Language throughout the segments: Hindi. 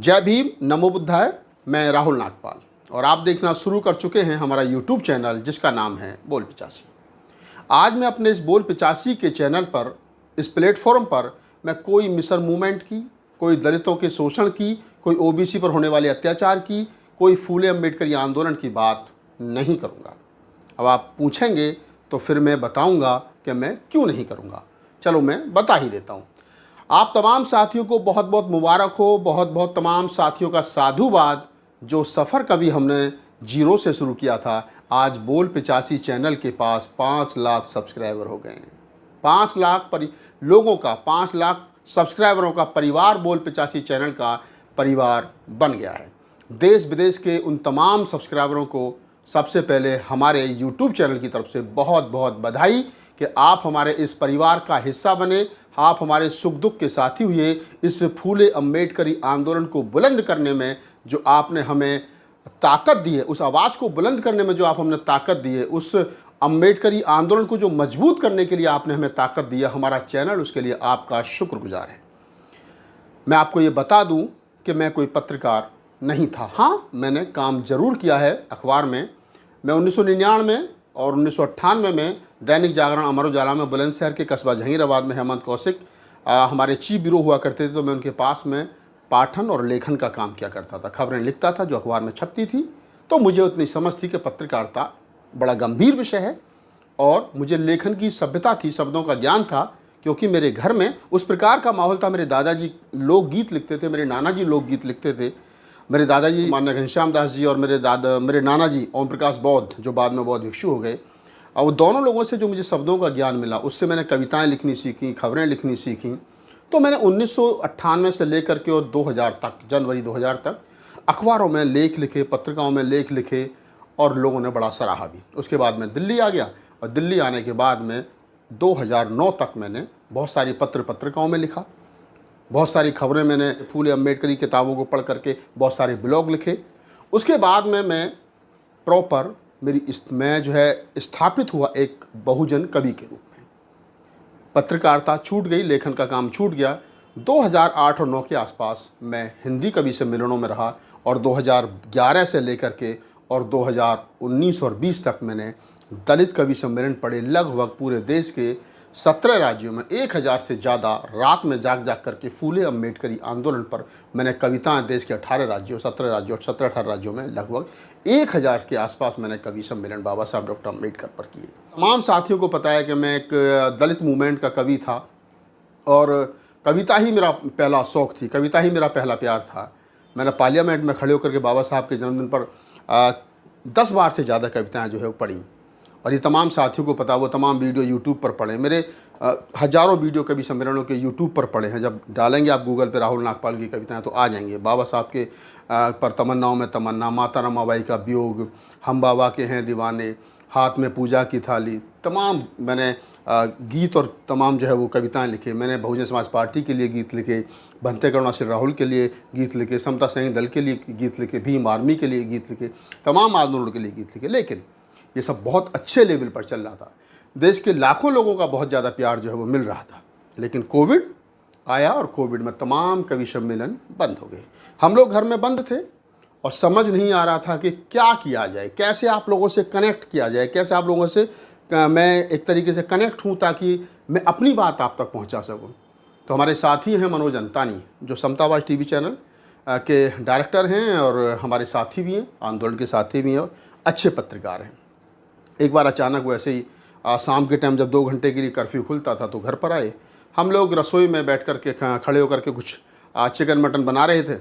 जय भीम, नमो बुद्धाय। मैं राहुल नागपाल और आप देखना शुरू कर चुके हैं हमारा यूट्यूब चैनल जिसका नाम है बोल 85। आज मैं अपने इस बोल 85 के चैनल पर, इस प्लेटफॉर्म पर मैं कोई मिशन मूवमेंट की, कोई दलितों के शोषण की, कोई ओबीसी पर होने वाले अत्याचार की, कोई फूले अम्बेडकरी आंदोलन की बात नहीं करूँगा। अब आप पूछेंगे तो फिर मैं बताऊँगा कि मैं क्यों नहीं करूँगा। चलो मैं बता ही देता हूँ। आप तमाम साथियों को बहुत बहुत मुबारक हो, बहुत बहुत तमाम साथियों का साधुवाद। जो सफ़र कभी हमने जीरो से शुरू किया था, आज बोल 85 चैनल के पास 5 लाख सब्सक्राइबर हो गए हैं। 5 लाख लोगों का, 5 लाख सब्सक्राइबरों का परिवार बोल 85 चैनल का परिवार बन गया है। देश विदेश के उन तमाम सब्सक्राइबरों को सबसे पहले हमारे यूट्यूब चैनल की तरफ से बहुत बहुत बधाई कि आप हमारे इस परिवार का हिस्सा बने। आप हमारे सुख दुख के साथी हुए। इस फूले अम्बेडकरी आंदोलन को बुलंद करने में जो आपने हमें ताकत दी है, उस आवाज़ को बुलंद करने में जो आप हमने ताकत दी है, उस अम्बेडकरी आंदोलन को जो मजबूत करने के लिए आपने हमें ताकत दी है, हमारा चैनल उसके लिए आपका शुक्रगुजार है। मैं आपको ये बता दूं कि मैं कोई पत्रकार नहीं था। हाँ, मैंने काम ज़रूर किया है अखबार में। मैं 1999 और 1998 में दैनिक जागरण, अमर उजाला में, बुलंदशहर के कस्बा जहीराबाद में हेमंत कौशिक हमारे चीफ ब्यूरो हुआ करते थे, तो मैं उनके पास में पाठन और लेखन का काम किया करता था। खबरें लिखता था जो अखबार में छपती थी। तो मुझे उतनी समझ थी कि पत्रकारिता बड़ा गंभीर विषय है और मुझे लेखन की सभ्यता थी, शब्दों का ज्ञान था, क्योंकि मेरे घर में उस प्रकार का माहौल था। मेरे दादाजी लोकगीत लिखते थे, मेरे नाना जी लोकगीत लिखते थे। मेरे दादाजी माननीय घनश्याम दास जी और मेरे नाना जी ओम प्रकाश बौद्ध, जो बाद में बौद्ध भिक्षु हो गए, और वो दोनों लोगों से जो मुझे शब्दों का ज्ञान मिला, उससे मैंने कविताएं लिखनी सीखी, खबरें लिखनी सीखी। तो मैंने 1998 से लेकर के और 2000 तक, जनवरी 2000 तक अखबारों में लेख लिखे, पत्रिकाओं में लेख लिखे और लोगों ने बड़ा सराहा भी। उसके बाद मैं दिल्ली आ गया और दिल्ली आने के बाद में 2009 तक मैंने बहुत सारी पत्रिकाओं में लिखा, बहुत सारी खबरें मैंने फूले अम्बेडकरी किताबों को पढ़ करके बहुत सारे ब्लॉग लिखे। उसके बाद में मैं प्रॉपर मैं जो है स्थापित हुआ एक बहुजन कवि के रूप में। पत्रकारिता छूट गई, लेखन का काम छूट गया। 2008 और 9 के आसपास मैं हिंदी कवि सम्मेलनों में रहा और 2011 से लेकर के और 2019 और 20 तक मैंने दलित कवि सम्मेलन पढ़े। लगभग पूरे देश के 17 राज्यों में 1000 से ज़्यादा रात में जाग करके फूले अम्बेडकरी आंदोलन पर मैंने कविताएं देश के 18 राज्यों, 17-18 राज्यों में लगभग 1000 के आसपास मैंने कवि सम्मेलन बाबा साहब डॉक्टर अम्बेडकर पर किए। तमाम साथियों को पता है कि मैं एक दलित मूवमेंट का कवि था और कविता ही मेरा पहला शौक़ थी, कविता ही मेरा पहला प्यार था। मैंने पार्लियामेंट में खड़े होकर के बाबा साहब के जन्मदिन पर 10 बार से ज़्यादा कविताएँ जो है वो पढ़ी। और ये तमाम साथियों को पता, वो तमाम वीडियो यूट्यूब पर पड़े, मेरे हज़ारों वीडियो कवि सम्मेलनों के यूट्यूब पर पड़े हैं। जब डालेंगे आप गूगल पे राहुल नागपाल की कविताएं तो आ जाएंगे। बाबा साहब के पर तमन्नाओं में तमन्ना, माता रमाबाई का वियोग, हम बाबा के हैं दीवाने, हाथ में पूजा की थाली, तमाम मैंने गीत और तमाम जो है वो कविताएं लिखे। मैंने बहुजन समाज पार्टी के लिए गीत लिखे, भंते करुणा श्री राहुल के लिए गीत लिखे, समता सैनिक दल के लिए गीत लिखे, भीम आर्मी के लिए गीत लिखे, तमाम आंदोलनों के लिए गीत लिखे। लेकिन ये सब बहुत अच्छे लेवल पर चल रहा था, देश के लाखों लोगों का बहुत ज़्यादा प्यार जो है वो मिल रहा था। लेकिन कोविड आया और कोविड में तमाम कवि सम्मेलन बंद हो गए। हम लोग घर में बंद थे और समझ नहीं आ रहा था कि क्या किया जाए, कैसे आप लोगों से कनेक्ट किया जाए, कैसे आप लोगों से मैं एक तरीके से कनेक्ट हूँ ताकि मैं अपनी बात आप तक पहुँचा सकूँ। तो हमारे साथी हैं मनोज अंतानी, जो समतावाज टीवी चैनल के डायरेक्टर हैं और हमारे साथी भी हैं, आंदोलन के साथी भी हैं और अच्छे पत्रकार हैं। एक बार अचानक वो ऐसे ही शाम के टाइम जब 2 घंटे के लिए कर्फ्यू खुलता था तो घर पर आए। हम लोग रसोई में बैठ कर के खड़े होकर के कुछ चिकन मटन बना रहे थे।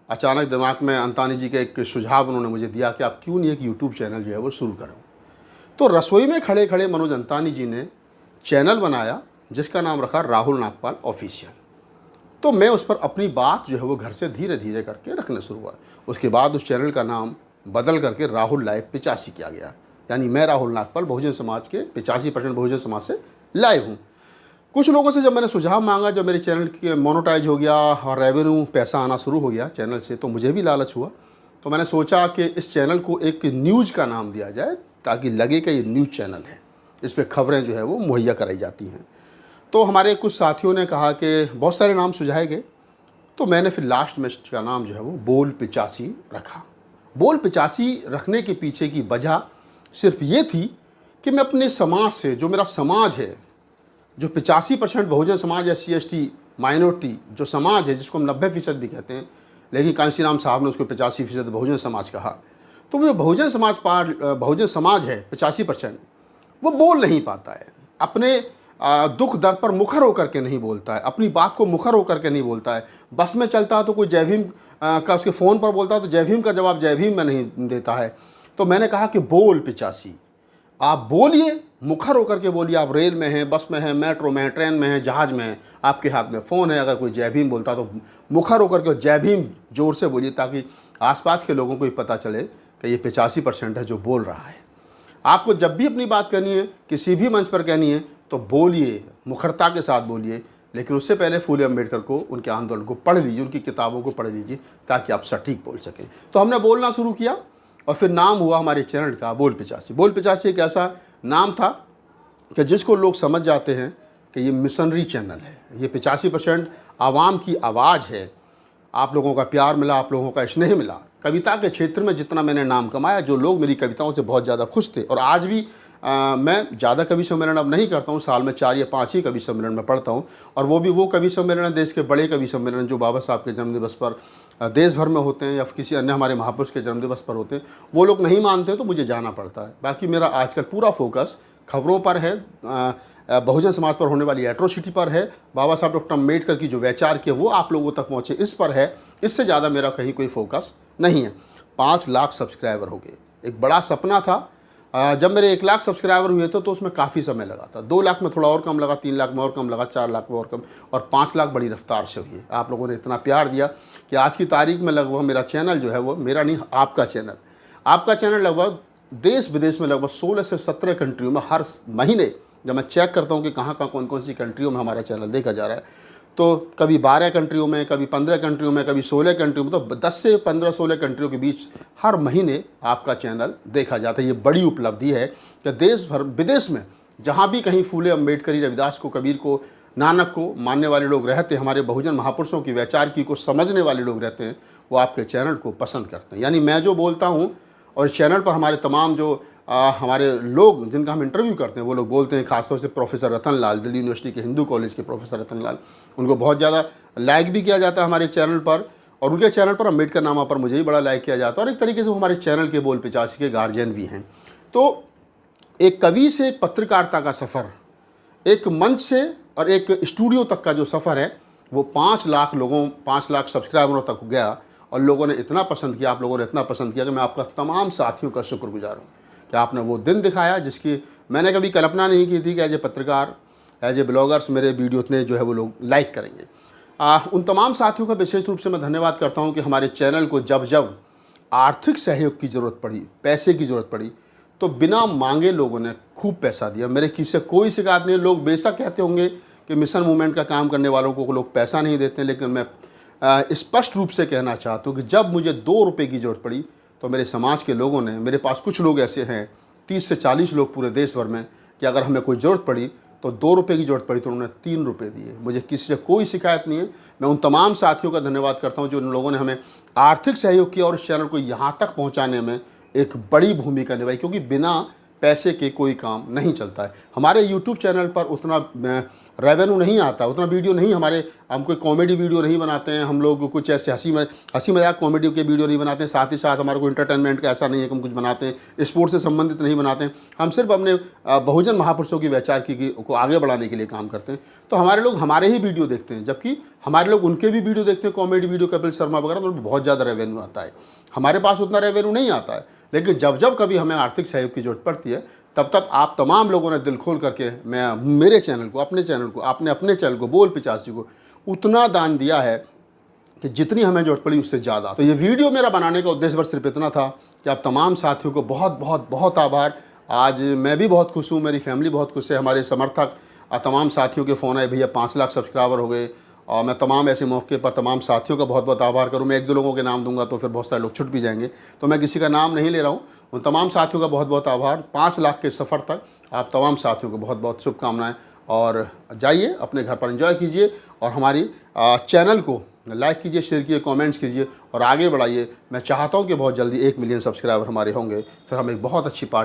अचानक दिमाग में अंतानी जी का एक सुझाव उन्होंने मुझे दिया कि आप क्यों नहीं एक यूट्यूब चैनल जो है वो शुरू करो। तो रसोई में खड़े खड़े मनोज अंतानी जी ने चैनल बनाया जिसका नाम रखा राहुल नागपाल ऑफिशियल। तो मैं उस पर अपनी बात जो है वो घर से धीरे धीरे करके रखना शुरू हुआ। उसके बाद उस चैनल का नाम बदल करके राहुल लाइव 85 किया गया, यानी मैं राहुल नागपाल बहुजन समाज के 85% बहुजन समाज से लाइव हूँ। कुछ लोगों से जब मैंने सुझाव मांगा, जब मेरे चैनल के मोनेटाइज हो गया और रेवेन्यू पैसा आना शुरू हो गया चैनल से, तो मुझे भी लालच हुआ। तो मैंने सोचा कि इस चैनल को एक न्यूज़ का नाम दिया जाए ताकि लगे कि ये न्यूज़ चैनल है, इस पर खबरें जो है वो मुहैया कराई जाती हैं। तो हमारे कुछ साथियों ने कहा कि बहुत सारे नाम सुझाए गए, तो मैंने फिर लास्ट में इसका नाम जो है वो बोल 85 रखा। बोल 85 रखने के पीछे की वजह सिर्फ ये थी कि मैं अपने समाज से, जो मेरा समाज है, जो 85% Bahujan Samaj SC ST minority जो समाज है, जिसको हम 90% भी कहते हैं, लेकिन कांशीराम साहब ने उसको 85% बहुजन समाज कहा। तो वो जो बहुजन समाज है 85%, वो बोल नहीं पाता है, अपने दुख दर्द पर मुखर होकर के नहीं बोलता है, अपनी बात को मुखर होकर के नहीं बोलता है। बस में चलता है तो कोई जय भीम का उसके फ़ोन पर बोलता है तो जय भीम का जवाब जय भीम में नहीं देता है। तो मैंने कहा कि बोल 85, आप बोलिए, मुखर होकर के बोलिए। आप रेल में हैं, बस में हैं, मेट्रो में हैं, ट्रेन में हैं, जहाज़ में हैं, आपके हाथ में फ़ोन है, अगर कोई जय भीम बोलता तो मुखर होकर के जय भीम ज़ोर से बोलिए, ताकि आसपास के लोगों को भी पता चले कि ये 85% है जो बोल रहा है। आपको जब भी अपनी बात कहनी है, किसी भी मंच पर कहनी है, तो बोलिए, मुखरता के साथ बोलिए, लेकिन उससे पहले फूले अम्बेडकर को, उनके आंदोलन को पढ़ लीजिए, उनकी किताबों को पढ़ लीजिए, ताकि आप सटीक बोल सकें। तो हमने बोलना शुरू किया और फिर नाम हुआ हमारे चैनल का बोल 85। बोल 85 एक ऐसा नाम था कि जिसको लोग समझ जाते हैं कि ये मिशनरी चैनल है, ये 85% आवाम की आवाज़ है। आप लोगों का प्यार मिला, आप लोगों का स्नेह मिला। कविता के क्षेत्र में जितना मैंने नाम कमाया, जो लोग मेरी कविताओं से बहुत ज़्यादा खुश थे, और आज भी मैं ज़्यादा कवि सम्मेलन अब नहीं करता हूँ, साल में 4 या 5 ही कवि सम्मेलन में पढ़ता हूँ, और वो भी वो कवि सम्मेलन है, देश के बड़े कवि सम्मेलन जो बाबा साहब के जन्मदिवस पर देश भर में होते हैं या किसी अन्य हमारे महापुरुष के जन्मदिवस पर होते हैं। वो लोग नहीं मानते तो मुझे जाना पड़ता है। बाकी मेरा आजकल पूरा फोकस खबरों पर है, बहुजन समाज पर होने वाली एट्रोसिटी पर है, बाबा साहब डॉक्टर अम्बेडकर की जो वैचार की वो आप लोगों तक पहुँचे, इस पर है। इससे ज़्यादा मेरा कहीं कोई फोकस नहीं है। 5 लाख सब्सक्राइबर हो गए, एक बड़ा सपना था। जब मेरे 1 लाख सब्सक्राइबर हुए थे तो उसमें काफ़ी समय लगा था। 2 लाख में थोड़ा और कम लगा, 3 लाख में और कम लगा, 4 लाख में और कम, और 5 लाख बड़ी रफ्तार से हुई है। आप लोगों ने इतना प्यार दिया कि आज की तारीख में लगभग मेरा चैनल जो है वो, मेरा नहीं, आपका चैनल लगभग देश विदेश में लगभग 16 से 17 कंट्रियों में हर महीने जब मैं चेक करता हूँ कि कहाँ कौन कौन सी कंट्रियों में हमारा चैनल देखा जा रहा है, तो कभी 12 कंट्रियों में, कभी 15 कंट्रियों में, कभी 16 कंट्रियों में, तो 10 से 15-16 कंट्रियों के बीच हर महीने आपका चैनल देखा जाता है। ये बड़ी उपलब्धि है कि देश भर विदेश में जहाँ भी कहीं फूले अम्बेडकर, रविदास को, कबीर को, नानक को मानने वाले लोग रहते हैं, हमारे बहुजन महापुरुषों की वैचार की को समझने वाले लोग रहते हैं, वो आपके चैनल को पसंद करते हैं। यानी मैं जो बोलता हूँ और इस चैनल पर हमारे तमाम जो हमारे लोग जिनका हम इंटरव्यू करते हैं, वो लोग बोलते हैं, खासतौर से प्रोफेसर रतन लाल, दिल्ली यूनिवर्सिटी के हिंदू कॉलेज के प्रोफेसर रतन लाल, उनको बहुत ज़्यादा लाइक भी किया जाता है हमारे चैनल पर, और उनके चैनल पर अम्बेडकर नामा पर मुझे ही बड़ा लाइक किया जाता है। और एक तरीके से वो हमारे चैनल के बोल 85 के गार्जियन भी हैं। तो एक कवि से एक पत्रकारिता का सफ़र, एक मंच से और एक स्टूडियो तक का जो सफ़र है, वो 5 लाख लोगों, 5 लाख सब्सक्राइबरों तक गया, और लोगों ने इतना पसंद किया, आप लोगों ने इतना पसंद किया कि मैं आपका तमाम साथियों का शुक्रगुजार हूँ कि आपने वो दिन दिखाया जिसकी मैंने कभी कल्पना नहीं की थी कि एज ए पत्रकार, एज ए ब्लॉगर्स मेरे वीडियो इतने जो है वो लोग लाइक करेंगे। उन तमाम साथियों का विशेष रूप से मैं धन्यवाद करता हूँ कि हमारे चैनल को जब जब आर्थिक सहयोग की ज़रूरत पड़ी, पैसे की ज़रूरत पड़ी, तो बिना मांगे लोगों ने खूब पैसा दिया। मेरे किसी से कोई शिकायत नहीं। लोग बेशक कहते होंगे कि मिशन मूवमेंट का काम करने वालों को लोग पैसा नहीं देते, लेकिन मैं स्पष्ट रूप से कहना चाहता हूँ कि जब मुझे 2 रुपये की ज़रूरत पड़ी तो मेरे समाज के लोगों ने, मेरे पास कुछ लोग ऐसे हैं 30 से 40 लोग पूरे देश भर में, कि अगर हमें कोई ज़रूरत पड़ी तो 2 रुपये की ज़रूरत पड़ी तो उन्होंने 3 रुपये दिए। मुझे किसी से कोई शिकायत नहीं है। मैं उन तमाम साथियों का धन्यवाद करता हूँ जो उन लोगों ने हमें आर्थिक सहयोग किया और इस चैनल को यहाँ तक पहुँचाने में एक बड़ी भूमिका निभाई, क्योंकि बिना पैसे के कोई काम नहीं चलता है। हमारे YouTube चैनल पर उतना रेवेन्यू नहीं आता, उतना वीडियो नहीं, हम कोई कॉमेडी वीडियो नहीं बनाते हैं, हम लोग कुछ ऐसे हंसी मजाक कॉमेडी के वीडियो नहीं बनाते हैं। साथ ही साथ हमारा कोई इंटरटेनमेंट का ऐसा नहीं है कि हम कुछ बनाते हैं, स्पोर्ट्स से संबंधित नहीं बनाते हैं। हम सिर्फ अपने बहुजन महापुरुषों की वैचार को आगे बढ़ाने के लिए काम करते हैं। तो हमारे लोग हमारे ही वीडियो देखते हैं, जबकि हमारे लोग उनके भी वीडियो देखते हैं, कॉमेडी वीडियो, कपिल शर्मा वगैरह, तो बहुत ज़्यादा रेवेन्यू आता है। हमारे पास उतना रेवेन्यू नहीं आता है, लेकिन जब जब कभी हमें आर्थिक सहयोग की ज़रूरत पड़ती है, तब तक आप तमाम लोगों ने दिल खोल करके मेरे चैनल को, अपने चैनल को, आपने अपने चैनल को, बोल 85 को उतना दान दिया है कि जितनी हमें ज़रूरत पड़ी उससे ज़्यादा। तो ये वीडियो मेरा बनाने का उद्देश्य बस सिर्फ इतना था कि आप तमाम साथियों को बहुत बहुत बहुत आभार। आज मैं भी बहुत खुश हूँ, मेरी फैमिली बहुत खुश है, हमारे समर्थक तमाम साथियों के फ़ोन आए, भैया 5 लाख सब्सक्राइबर हो गए, और मैं तमाम ऐसे मौके पर तमाम साथियों का बहुत बहुत आभार करूँ। मैं 1-2 लोगों के नाम दूंगा तो फिर बहुत सारे लोग छूट भी जाएंगे, तो मैं किसी का नाम नहीं ले रहा हूँ। उन तमाम साथियों का बहुत बहुत आभार। 5 लाख के सफ़र तक आप तमाम साथियों को बहुत बहुत शुभकामनाएं, और जाइए अपने घर पर एंजॉय कीजिए और हमारी चैनल को लाइक कीजिए, शेयर कीजिए, कमेंट्स कीजिए और आगे बढ़ाइए। मैं चाहता हूं कि बहुत जल्दी 1 मिलियन सब्सक्राइबर हमारे होंगे, फिर हम एक बहुत अच्छी पार्टी